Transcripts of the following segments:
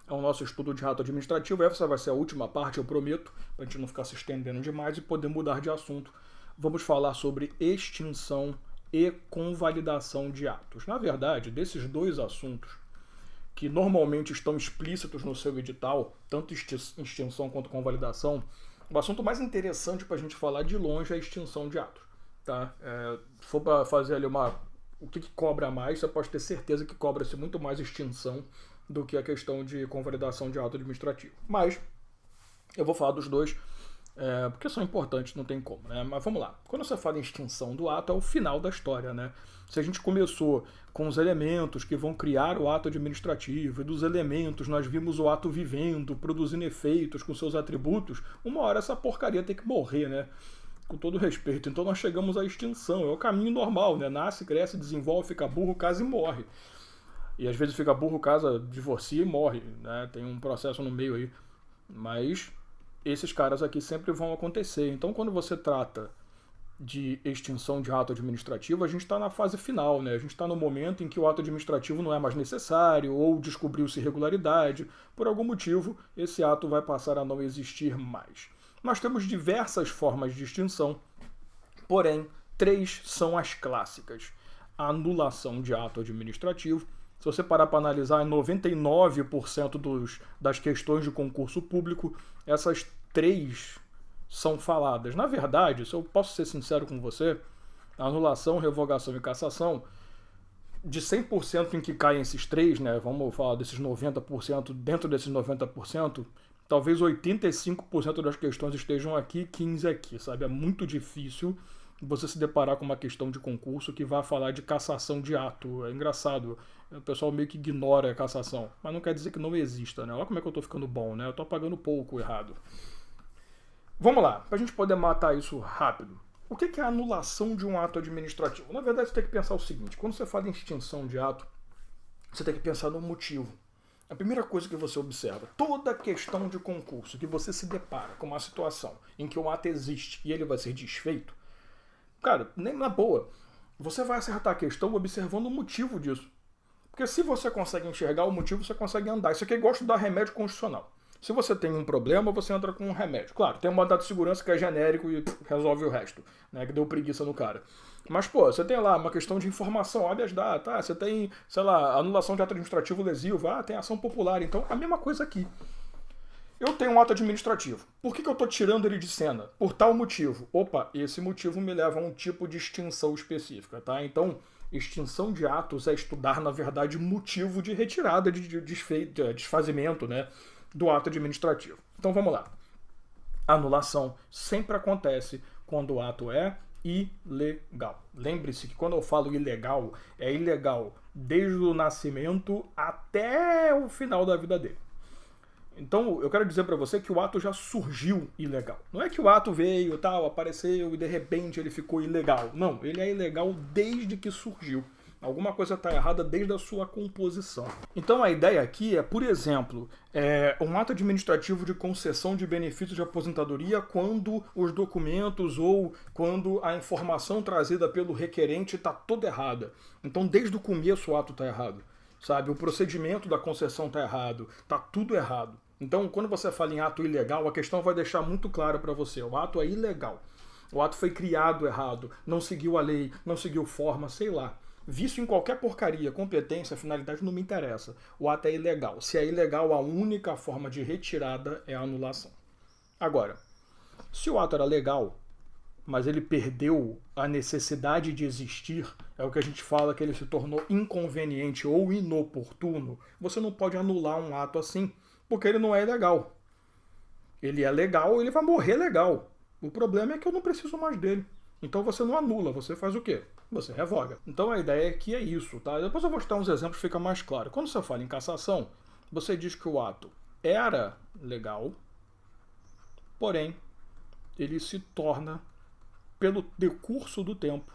ao nosso estudo de ato administrativo. Essa vai ser a última parte, eu prometo, para a gente não ficar se estendendo demais e poder mudar de assunto. Vamos falar sobre extinção e convalidação de atos. Na verdade, desses dois assuntos, que normalmente estão explícitos no seu edital, tanto extinção quanto convalidação, o assunto mais interessante para a gente falar de longe é a extinção de atos. Tá? Se for para fazer ali o que cobra mais, você pode ter certeza que cobra-se muito mais extinção do que a questão de convalidação de ato administrativo. Mas eu vou falar dos dois, porque são importantes, não tem como, né? Mas vamos lá. Quando você fala em extinção do ato, é o final da história, né? Se a gente começou com os elementos que vão criar o ato administrativo, e dos elementos nós vimos o ato vivendo, produzindo efeitos com seus atributos, uma hora essa porcaria tem que morrer, né? Com todo respeito. Então nós chegamos à extinção. É o caminho normal, né? Nasce, cresce, desenvolve, fica burro, casa e morre. E às vezes fica burro, casa, divorcia e morre, né? Tem um processo no meio aí. Mas esses caras aqui sempre vão acontecer. Então quando você trata de extinção de ato administrativo, a gente está na fase final, né? A gente está no momento em que o ato administrativo não é mais necessário ou descobriu-se irregularidade. Por algum motivo, esse ato vai passar a não existir mais. Nós temos diversas formas de extinção, porém, 3 são as clássicas. A anulação de ato administrativo. Se você parar para analisar, em 99% das questões de concurso público, essas 3 são faladas. Na verdade, se eu posso ser sincero com você, a anulação, revogação e cassação, de 100% em que caem esses 3, né, vamos falar desses 90%, dentro desses 90%, talvez 85% das questões estejam aqui, 15% aqui, sabe? É muito difícil você se deparar com uma questão de concurso que vai falar de cassação de ato. É engraçado, o pessoal meio que ignora a cassação, mas não quer dizer que não exista, né? Olha como é que eu tô ficando bom, né? Eu tô pagando pouco errado. Vamos lá, para a gente poder matar isso rápido. O que é a anulação de um ato administrativo? Na verdade, você tem que pensar o seguinte: quando você fala em extinção de ato, você tem que pensar no motivo. A primeira coisa que você observa, toda questão de concurso que você se depara com uma situação em que o ato existe e ele vai ser desfeito, cara, nem na boa, você vai acertar a questão observando o motivo disso. Porque se você consegue enxergar o motivo, você consegue andar. Isso aqui é igual estudar remédio constitucional. Se você tem um problema, você entra com um remédio. Claro, tem um mandado de segurança que é genérico e resolve o resto, né? Que deu preguiça no cara. Mas, pô, você tem lá uma questão de informação, habeas data, você tem, sei lá, anulação de ato administrativo lesivo, tem ação popular. Então, a mesma coisa aqui. Eu tenho um ato administrativo. Por que eu estou tirando ele de cena? Por tal motivo. Opa, esse motivo me leva a um tipo de extinção específica, tá? Então, extinção de atos é estudar, na verdade, motivo de retirada, de desfazimento, né, do ato administrativo. Então, vamos lá. A anulação sempre acontece quando o ato é ilegal. Lembre-se que quando eu falo ilegal, é ilegal desde o nascimento até o final da vida dele. Então, eu quero dizer para você que o ato já surgiu ilegal. Não é que o ato veio, tal, apareceu e de repente ele ficou ilegal. Não, ele é ilegal desde que surgiu. Alguma coisa está errada desde a sua composição. Então a ideia aqui é, por exemplo, um ato administrativo de concessão de benefícios de aposentadoria quando os documentos ou quando a informação trazida pelo requerente está toda errada. Então desde o começo o ato está errado. Sabe? O procedimento da concessão está errado. Está tudo errado. Então quando você fala em ato ilegal, a questão vai deixar muito claro para você. O ato é ilegal. O ato foi criado errado. Não seguiu a lei, não seguiu forma, sei lá. Vício em qualquer porcaria, competência, finalidade, não me interessa. O ato é ilegal. Se é ilegal, a única forma de retirada é a anulação. Agora, se o ato era legal, mas ele perdeu a necessidade de existir, é o que a gente fala que ele se tornou inconveniente ou inoportuno, você não pode anular um ato assim, porque ele não é legal. Ele é legal, ele vai morrer legal. O problema é que eu não preciso mais dele. Então você não anula, você faz o quê? Você revoga. Então a ideia aqui é isso, tá? Depois eu vou te dar uns exemplos, fica mais claro. Quando você fala em cassação, você diz que o ato era legal, porém, ele se torna, pelo decurso do tempo,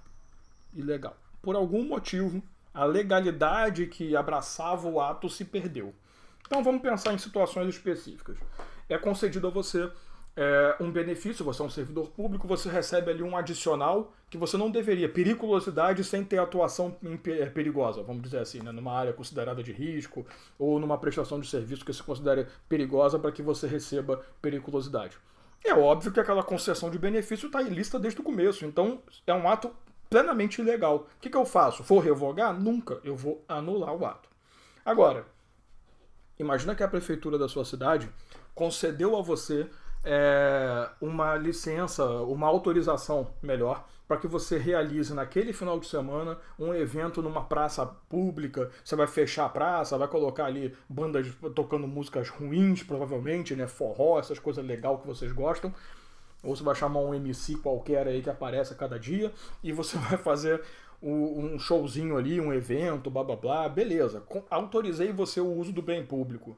ilegal. Por algum motivo, a legalidade que abraçava o ato se perdeu. Então vamos pensar em situações específicas. É concedido a você um benefício, você é um servidor público, você recebe ali um adicional que você não deveria, periculosidade sem ter atuação perigosa, vamos dizer assim, né? Numa área considerada de risco ou numa prestação de serviço que se considere perigosa para que você receba periculosidade. É óbvio que aquela concessão de benefício está ilícita desde o começo, então é um ato plenamente ilegal. O que eu faço? Vou revogar? Nunca. Eu vou anular o ato. Agora, imagina que a prefeitura da sua cidade concedeu a você uma licença, uma autorização, melhor, para que você realize naquele final de semana um evento numa praça pública. Você vai fechar a praça, vai colocar ali bandas tocando músicas ruins, provavelmente, né, forró, essas coisas legais que vocês gostam. Ou você vai chamar um MC qualquer aí que aparece a cada dia e você vai fazer um showzinho ali, um evento, blá blá blá, beleza. Autorizei você o uso do bem público.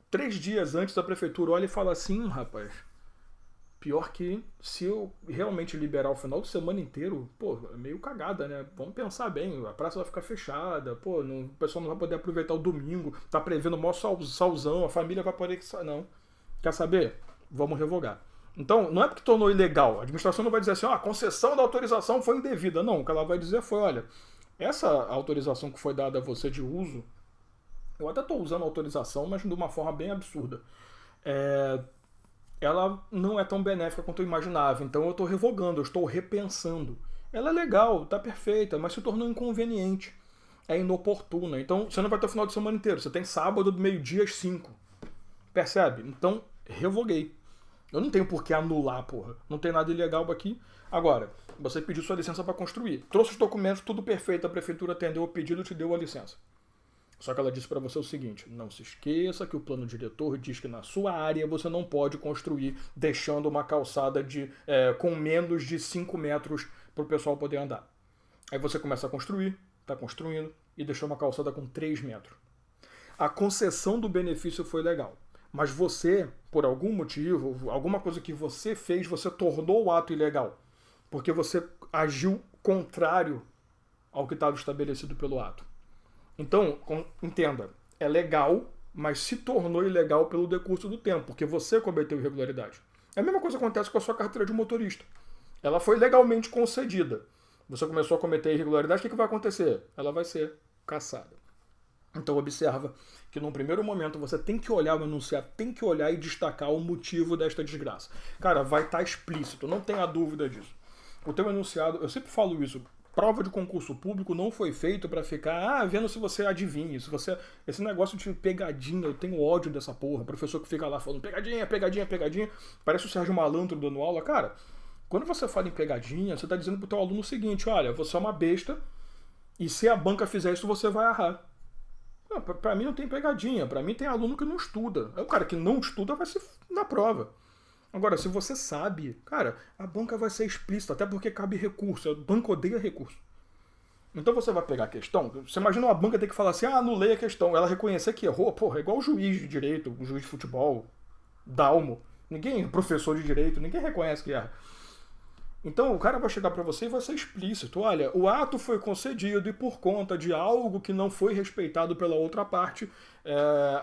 3 dias antes a prefeitura olha e fala assim, rapaz, pior que se eu realmente liberar o final de semana inteiro, pô, é meio cagada, né? Vamos pensar bem, a praça vai ficar fechada, pô, o pessoal não vai poder aproveitar o domingo, tá prevendo o maior salzão, a família vai poder... Não. Quer saber? Vamos revogar. Então, não é porque tornou ilegal, a administração não vai dizer assim, a concessão da autorização foi indevida. Não, o que ela vai dizer foi, olha, essa autorização que foi dada a você de uso, eu até estou usando a autorização, mas de uma forma bem absurda. Ela não é tão benéfica quanto eu imaginava, então eu estou revogando, eu estou repensando. Ela é legal, está perfeita, mas se tornou inconveniente, é inoportuna. Então você não vai ter o final de semana inteiro, você tem sábado do meio-dia às 5. Percebe? Então, revoguei. Eu não tenho por que anular, porra. Não tem nada ilegal aqui. Agora, você pediu sua licença para construir. Trouxe os documentos, tudo perfeito, a prefeitura atendeu o pedido e te deu a licença. Só que ela disse para você o seguinte, não se esqueça que o plano diretor diz que na sua área você não pode construir deixando uma calçada com menos de 5 metros para o pessoal poder andar. Aí você começa a construir, está construindo e deixou uma calçada com 3 metros. A concessão do benefício foi legal, mas você, por algum motivo, alguma coisa que você fez, você tornou o ato ilegal, porque você agiu contrário ao que estava estabelecido pelo ato. Então, entenda, é legal, mas se tornou ilegal pelo decurso do tempo, porque você cometeu irregularidade. É a mesma coisa que acontece com a sua carteira de motorista. Ela foi legalmente concedida. Você começou a cometer irregularidade, o que vai acontecer? Ela vai ser cassada. Então observa que num primeiro momento você tem que olhar o enunciado, tem que olhar e destacar o motivo desta desgraça. Cara, vai estar explícito, não tenha dúvida disso. O teu enunciado, eu sempre falo isso, prova de concurso público não foi feito para ficar vendo se você adivinha. Se você, esse negócio de pegadinha, eu tenho ódio dessa porra. Professor que fica lá falando pegadinha, pegadinha, pegadinha. Parece o Sérgio Malandro dando aula. Cara, quando você fala em pegadinha, você está dizendo pro teu aluno o seguinte, olha, você é uma besta e se a banca fizer isso, você vai errar. Para mim não tem pegadinha, para mim tem aluno que não estuda. O cara que não estuda vai se na prova. Agora, se você sabe, cara, a banca vai ser explícita, até porque cabe recurso. A banca odeia recurso. Então você vai pegar a questão, você imagina uma banca ter que falar assim, anulei a questão, ela reconhecer que errou, porra, é igual o juiz de direito, o juiz de futebol, dalmo. Ninguém, professor de direito, ninguém reconhece que erra. Então o cara vai chegar para você e vai ser explícito. Olha, o ato foi concedido e por conta de algo que não foi respeitado pela outra parte,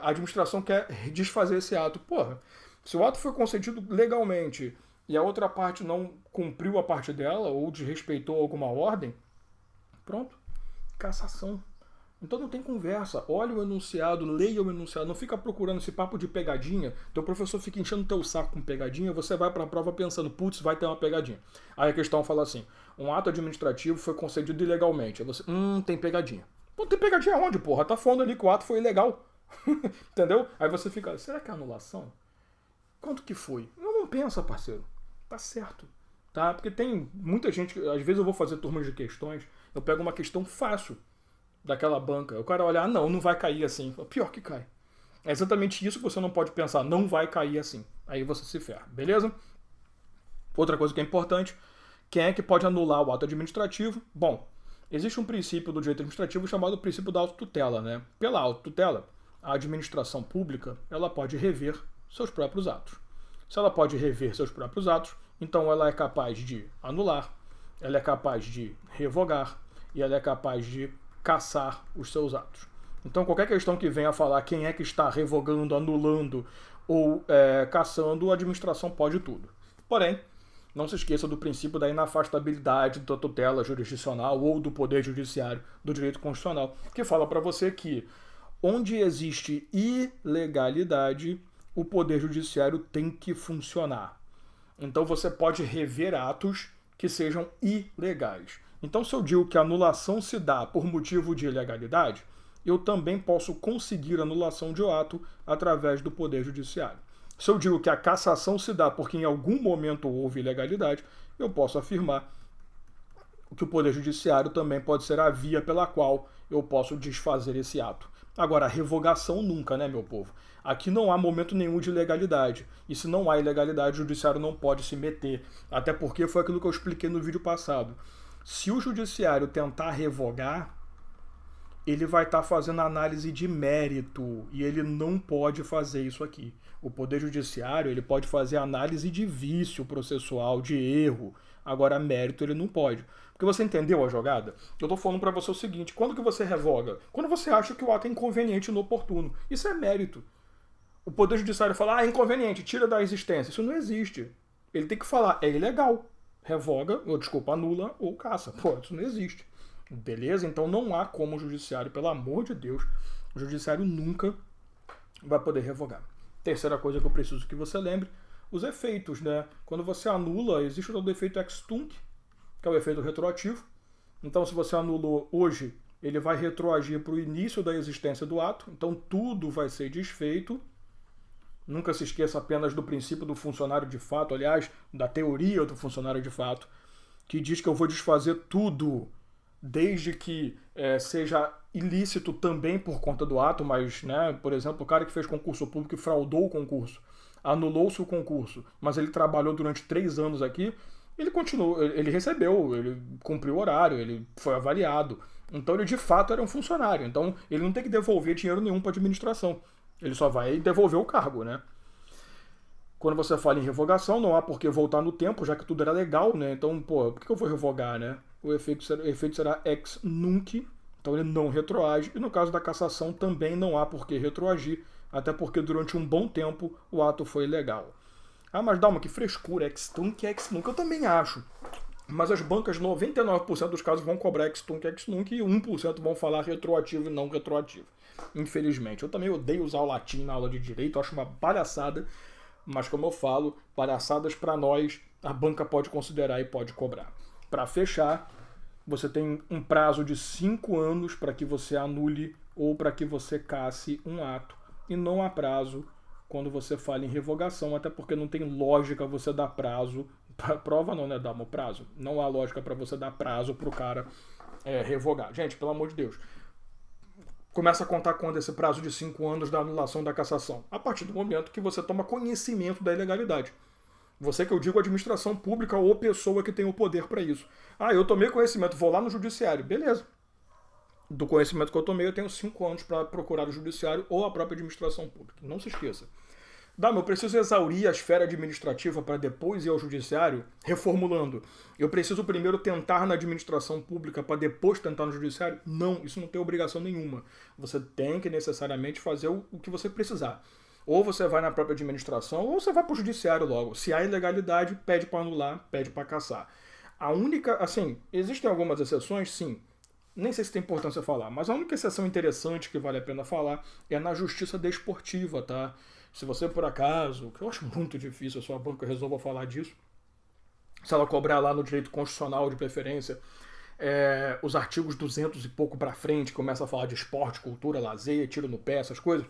a administração quer desfazer esse ato. Porra, se o ato foi concedido legalmente e a outra parte não cumpriu a parte dela ou desrespeitou alguma ordem, pronto, cassação. Então não tem conversa. Olha o enunciado, leia o enunciado, não fica procurando esse papo de pegadinha. Teu professor fica enchendo teu saco com pegadinha, você vai para a prova pensando, putz, vai ter uma pegadinha. Aí a questão fala assim, um ato administrativo foi concedido ilegalmente. Aí você, tem pegadinha. Pô, tem pegadinha onde, porra? Tá falando ali que o ato foi ilegal. Entendeu? Aí você fica, será que é anulação? Quanto que foi? Não pensa, parceiro. Tá certo. Tá? Porque tem muita gente, às vezes eu vou fazer turmas de questões, eu pego uma questão fácil daquela banca. O cara olha, não vai cair assim. Pior que cai. É exatamente isso que você não pode pensar. Não vai cair assim. Aí você se ferra. Beleza? Outra coisa que é importante, quem é que pode anular o ato administrativo? Bom, existe um princípio do direito administrativo chamado princípio da autotutela, né? Pela autotutela, a administração pública, ela pode rever seus próprios atos. Se ela pode rever seus próprios atos, então ela é capaz de anular, ela é capaz de revogar e ela é capaz de cassar os seus atos. Então, qualquer questão que venha a falar quem é que está revogando, anulando ou cassando, a administração pode tudo. Porém, não se esqueça do princípio da inafastabilidade da tutela jurisdicional ou do poder judiciário do direito constitucional, que fala para você que onde existe ilegalidade, o poder judiciário tem que funcionar. Então você pode rever atos que sejam ilegais. Então, se eu digo que a anulação se dá por motivo de ilegalidade, eu também posso conseguir anulação de ato através do poder judiciário. Se eu digo que a cassação se dá porque em algum momento houve ilegalidade, eu posso afirmar que o poder judiciário também pode ser a via pela qual eu posso desfazer esse ato. Agora, a revogação nunca, né, meu povo? Aqui não há momento nenhum de ilegalidade. E se não há ilegalidade, o judiciário não pode se meter. Até porque foi aquilo que eu expliquei no vídeo passado. Se o judiciário tentar revogar, ele vai estar fazendo análise de mérito. E ele não pode fazer isso aqui. O Poder Judiciário ele pode fazer análise de vício processual, de erro. Agora, mérito ele não pode. Porque você entendeu a jogada? Eu estou falando para você o seguinte, quando que você revoga? Quando você acha que o ato é inconveniente e inoportuno. Isso é mérito. O Poder Judiciário fala, é inconveniente, tira da existência. Isso não existe. Ele tem que falar, é ilegal. Revoga, ou desculpa, anula ou caça. Pô, isso não existe. Beleza? Então não há como o Judiciário, pelo amor de Deus, o Judiciário nunca vai poder revogar. Terceira coisa que eu preciso que você lembre, os efeitos, né? Quando você anula, existe o efeito ex tunc, que é o efeito retroativo. Então, se você anulou hoje, ele vai retroagir para o início da existência do ato. Então, tudo vai ser desfeito. Nunca se esqueça apenas do princípio do funcionário de fato, aliás, da teoria do funcionário de fato, que diz que eu vou desfazer tudo, desde que seja ilícito também por conta do ato, mas, né, por exemplo, o cara que fez concurso público e fraudou o concurso, anulou-se o concurso, mas ele trabalhou durante 3 anos aqui, ele continuou, ele recebeu, ele cumpriu o horário, ele foi avaliado. Então ele de fato era um funcionário. Então ele não tem que devolver dinheiro nenhum para a administração. Ele só vai devolver o cargo, né? Quando você fala em revogação, não há por que voltar no tempo, já que tudo era legal, né? Então, pô, por que eu vou revogar, né? O efeito será ex nunc, então ele não retroage. E no caso da cassação também não há por que retroagir, até porque durante um bom tempo o ato foi legal. Ah, mas Dalma, que frescura, ex tunc, ex nunc. Eu também acho. Mas as bancas, 99% dos casos, vão cobrar ex tunc, ex nunc, e 1% vão falar retroativo e não retroativo. Infelizmente. Eu também odeio usar o latim na aula de direito, eu acho uma palhaçada. Mas como eu falo, palhaçadas para nós, a banca pode considerar e pode cobrar. Para fechar, você tem um prazo de 5 anos para que você anule ou para que você casse um ato. E não há prazo quando você fala em revogação, até porque não tem lógica você dar prazo. Prova não, né? Dá um prazo. Não há lógica para você dar prazo para o cara revogar. Gente, pelo amor de Deus. Começa a contar quando esse prazo de 5 anos da anulação da cassação? A partir do momento que você toma conhecimento da ilegalidade. Você que eu digo administração pública ou pessoa que tem o poder para isso. Ah, eu tomei conhecimento, vou lá no judiciário. Beleza. Do conhecimento que eu tomei, eu tenho 5 anos para procurar o judiciário ou a própria administração pública. Não se esqueça. Dama, eu preciso exaurir a esfera administrativa para depois ir ao judiciário? Reformulando, eu preciso primeiro tentar na administração pública para depois tentar no judiciário? Não, isso não tem obrigação nenhuma. Você tem que necessariamente fazer o que você precisar. Ou você vai na própria administração, ou você vai para o judiciário logo. Se há ilegalidade, pede para anular, pede para cassar. A única, assim, existem algumas exceções, sim. Nem sei se tem importância falar, mas a única exceção interessante que vale a pena falar é na justiça desportiva, tá? Se você, por acaso, que eu acho muito difícil a sua banca resolva falar disso, se ela cobrar lá no direito constitucional de preferência, os artigos 200 e pouco para frente, começa a falar de esporte, cultura, lazer, tiro no pé, essas coisas,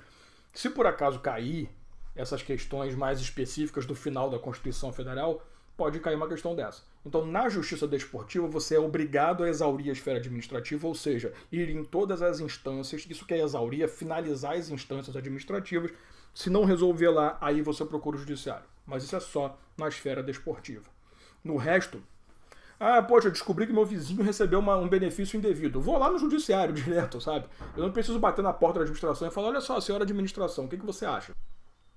se por acaso cair essas questões mais específicas do final da Constituição Federal, pode cair uma questão dessa. Então, na justiça desportiva, você é obrigado a exaurir a esfera administrativa, ou seja, ir em todas as instâncias, isso que é exaurir, é finalizar as instâncias administrativas. Se não resolver lá, aí você procura o judiciário. Mas isso é só na esfera desportiva. No resto, poxa, eu descobri que meu vizinho recebeu um benefício indevido. Vou lá no judiciário direto, sabe? Eu não preciso bater na porta da administração e falar, olha só, senhora administração, o que você acha?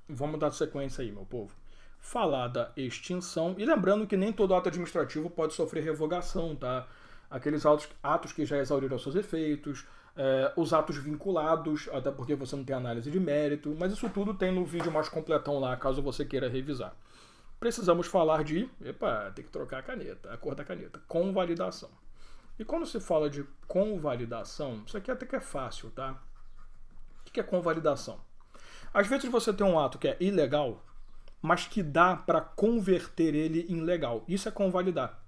Vamos dar sequência aí, meu povo. Falar da extinção, e lembrando que nem todo ato administrativo pode sofrer revogação, tá? Aqueles atos que já exauriram seus efeitos, os atos vinculados, até porque você não tem análise de mérito, mas isso tudo tem no vídeo mais completão lá, caso você queira revisar. Precisamos falar de... Epa, tem que trocar a caneta, a cor da caneta. Convalidação. E quando se fala de convalidação, isso aqui até que é fácil, tá? O que é convalidação? Às vezes você tem um ato que é ilegal, mas que dá para converter ele em legal. Isso é convalidar.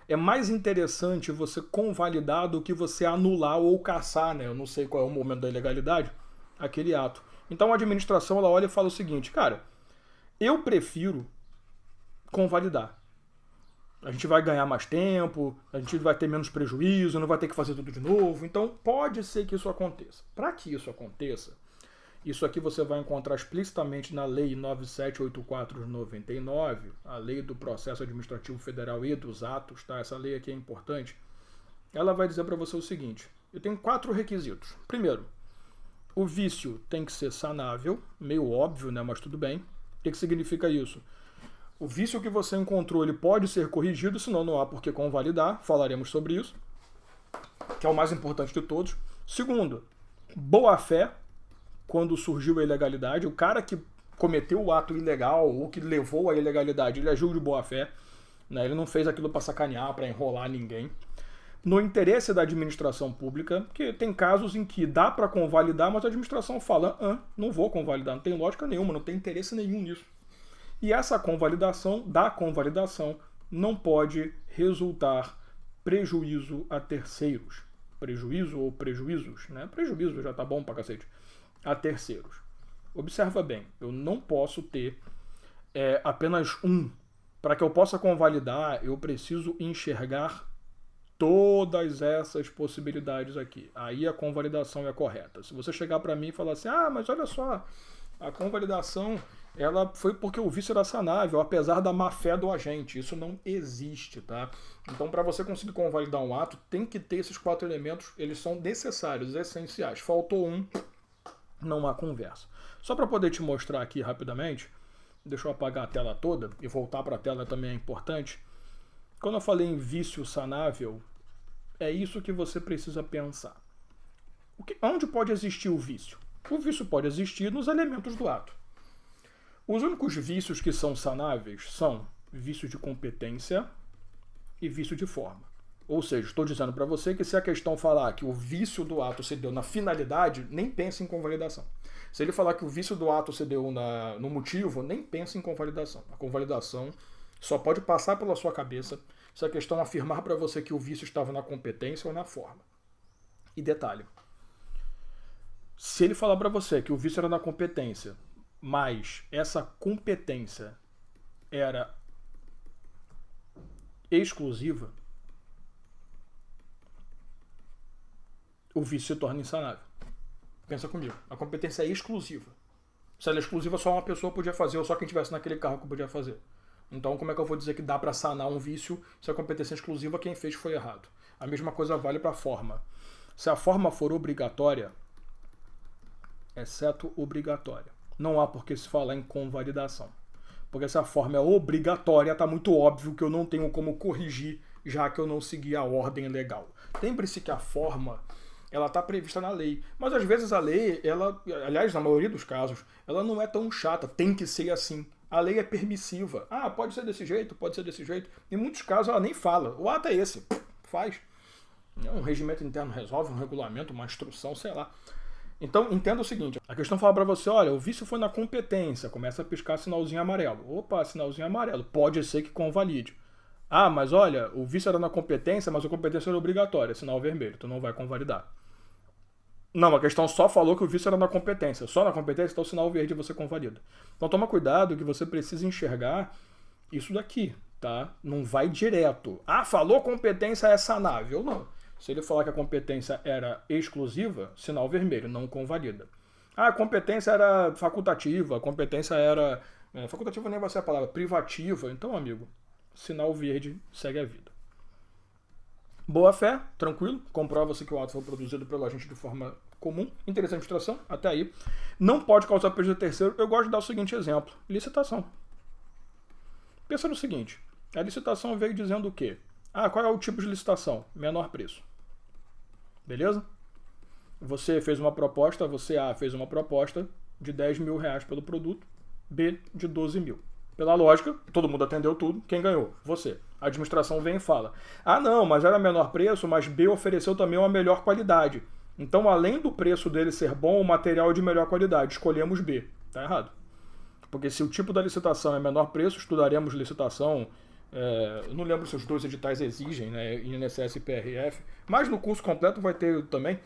É mais interessante você convalidar do que você anular ou cassar, né? Eu não sei qual é o momento da ilegalidade, aquele ato. Então a administração ela olha e fala o seguinte, cara, eu prefiro convalidar. A gente vai ganhar mais tempo, a gente vai ter menos prejuízo, não vai ter que fazer tudo de novo. Então pode ser que isso aconteça. Para que isso aconteça, isso aqui você vai encontrar explicitamente na Lei 9784 de 99, a Lei do Processo Administrativo Federal e dos Atos, tá? Essa lei aqui é importante. Ela vai dizer para você o seguinte, eu tenho 4 requisitos. Primeiro, o vício tem que ser sanável, meio óbvio, né? Mas tudo bem. O que significa isso? O vício que você encontrou ele pode ser corrigido, senão não há por que convalidar, falaremos sobre isso, que é o mais importante de todos. Segundo, boa-fé, quando surgiu a ilegalidade, o cara que cometeu o ato ilegal ou que levou à ilegalidade, ele agiu de boa-fé, né? Ele não fez aquilo para sacanear, para enrolar ninguém. No interesse da administração pública, porque tem casos em que dá para convalidar, mas a administração fala, não vou convalidar, não tem lógica nenhuma, não tem interesse nenhum nisso. E essa convalidação, não pode resultar prejuízo a terceiros. Prejuízo ou prejuízos, né? Prejuízo já tá bom pra cacete. A terceiros. Observa bem, eu não posso ter apenas um. Para que eu possa convalidar, eu preciso enxergar todas essas possibilidades aqui. Aí a convalidação é correta. Se você chegar para mim e falar assim, mas olha só, a convalidação ela foi porque o vício era sanável, apesar da má-fé do agente. Isso não existe, tá? Então, para você conseguir convalidar um ato, tem que ter esses 4 elementos, eles são necessários, essenciais. Faltou um, não há conversa. Só para poder te mostrar aqui rapidamente, deixa eu apagar a tela toda e voltar para a tela também é importante. Quando eu falei em vício sanável, é isso que você precisa pensar. Onde pode existir o vício? O vício pode existir nos elementos do ato. Os únicos vícios que são sanáveis são vício de competência e vício de forma. Ou seja, estou dizendo para você que se a questão falar que o vício do ato se deu na finalidade, nem pense em convalidação. Se ele falar que o vício do ato se deu no motivo, nem pense em convalidação. A convalidação só pode passar pela sua cabeça se a questão afirmar para você que o vício estava na competência ou na forma. E detalhe, se ele falar para você que o vício era na competência, mas essa competência era exclusiva, o vício se torna insanável. Pensa comigo, a competência é exclusiva. Se ela é exclusiva, só uma pessoa podia fazer, ou só quem estivesse naquele carro que podia fazer. Então, como é que eu vou dizer que dá para sanar um vício se a competência é exclusiva, quem fez foi errado? A mesma coisa vale para a forma. Se a forma for obrigatória, exceto obrigatória, não há por que se falar em convalidação. Porque se a forma é obrigatória, está muito óbvio que eu não tenho como corrigir, já que eu não segui a ordem legal. Lembre-se que a forma ela está prevista na lei. Mas às vezes a lei, aliás, na maioria dos casos, ela não é tão chata, tem que ser assim. A lei é permissiva. Pode ser desse jeito, pode ser desse jeito. Em muitos casos ela nem fala. O ato é esse, faz. Um regimento interno resolve, um regulamento, uma instrução, sei lá. Então, entenda o seguinte, a questão fala para você, olha, o vício foi na competência, começa a piscar sinalzinho amarelo. Opa, sinalzinho amarelo, pode ser que convalide. Mas olha, o vício era na competência, mas a competência era obrigatória, sinal vermelho, tu não vai convalidar. Não, a questão só falou que o vício era na competência, só na competência, então o sinal verde você convalida. Então toma cuidado que você precisa enxergar isso daqui, tá? Não vai direto. Falou competência é sanável, não. Se ele falar que a competência era exclusiva, sinal vermelho, não convalida. A competência era facultativa, a competência era... facultativa nem vai ser a palavra, privativa. Então, amigo, sinal verde, segue a vida. Boa fé, tranquilo, comprova-se que o ato foi produzido pelo agente de forma comum, interesse da administração, até aí. Não pode causar prejuízo a terceiro. Eu gosto de dar o seguinte exemplo, licitação. Pensa no seguinte, a licitação veio dizendo o quê? Qual é o tipo de licitação? Menor preço. Beleza? Você fez uma proposta, você A fez uma proposta de 10 mil reais pelo produto, B de 12 mil. Pela lógica, todo mundo atendeu tudo, quem ganhou? Você. A administração vem e fala, ah não, mas era menor preço, mas B ofereceu também uma melhor qualidade. Então, além do preço dele ser bom, o material é de melhor qualidade, escolhemos B. Tá errado. Porque se o tipo da licitação é menor preço, estudaremos licitação, eu não lembro se os dois editais exigem, né, INSS e PRF, mas no curso completo vai ter também.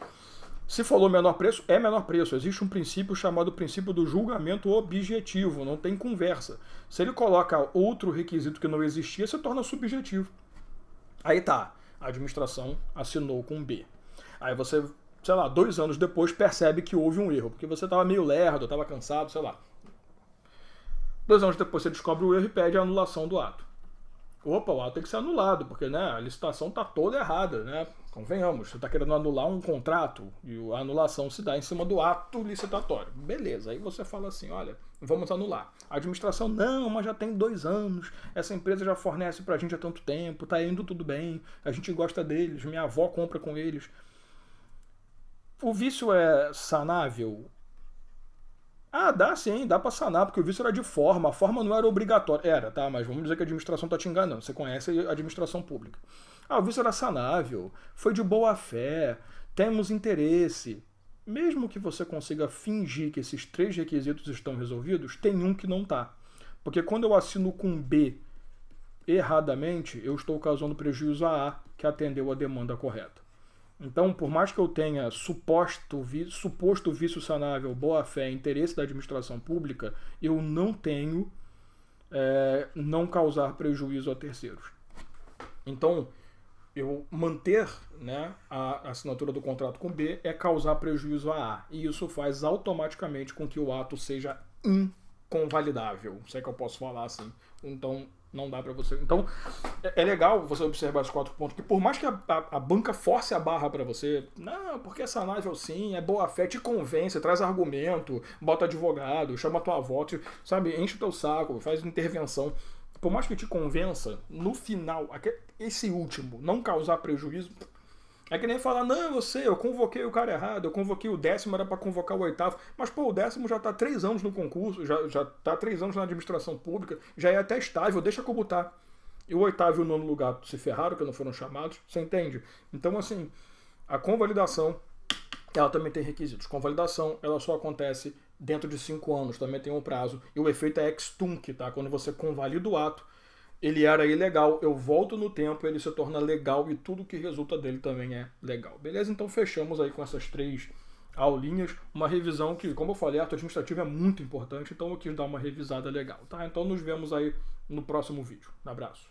Se falou menor preço, é menor preço. Existe um princípio chamado princípio do julgamento objetivo, não tem conversa. Se ele coloca outro requisito que não existia, se torna subjetivo. Aí tá, a administração assinou com B. Aí você, sei lá, 2 anos depois percebe que houve um erro, porque você estava meio lerdo, estava cansado, sei lá. 2 anos depois você descobre o erro e pede a anulação do ato. Opa, o ato tem que ser anulado, porque né, a licitação está toda errada, né? Convenhamos, você está querendo anular um contrato e a anulação se dá em cima do ato licitatório. Beleza, aí você fala assim, olha, vamos anular. A administração, não, mas já tem 2 anos, essa empresa já fornece pra gente há tanto tempo, tá indo tudo bem, a gente gosta deles, minha avó compra com eles. O vício é sanável? Ah, dá sim, dá pra sanar, porque o vício era de forma, a forma não era obrigatória. Era, tá? Mas vamos dizer que a administração tá te enganando. Você conhece a administração pública. Ah, o vício era sanável, foi de boa fé, temos interesse. Mesmo que você consiga fingir que esses 3 requisitos estão resolvidos, tem um que não tá. Porque quando eu assino com B erradamente, eu estou causando prejuízo a A, que atendeu a demanda correta. Então, por mais que eu tenha suposto vício sanável, boa-fé, interesse da administração pública, eu não tenho não causar prejuízo a terceiros. Então, eu manter, né, a assinatura do contrato com B é causar prejuízo a A. E isso faz automaticamente com que o ato seja inconvalidável. Se é que eu posso falar assim. Então, não dá pra você. Então, é legal você observar esses 4 pontos, que por mais que a banca force a barra pra você, não, porque é sanável sim, é boa fé, te convence, traz argumento, bota advogado, chama tua avó, sabe, enche o teu saco, faz intervenção. Por mais que te convença, no final, esse último, não causar prejuízo, é que nem falar, não, eu convoquei o cara errado, eu convoquei o 10º, era pra convocar o 8º, mas pô, o 10º já tá 3 anos no concurso, já tá 3 anos na administração pública, já é até estável, deixa como tá. E o 8º e o 9º lugar se ferraram, que não foram chamados, você entende? Então, assim, a convalidação, ela também tem requisitos. Convalidação, ela só acontece dentro de 5 anos, também tem um prazo, e o efeito é ex tunc, tá? Quando você convalida o ato, ele era ilegal, eu volto no tempo, ele se torna legal e tudo que resulta dele também é legal. Beleza? Então fechamos aí com essas 3 aulinhas, uma revisão que, como eu falei, ato administrativo é muito importante, então eu quis dar uma revisada legal, tá? Então nos vemos aí no próximo vídeo. Um abraço.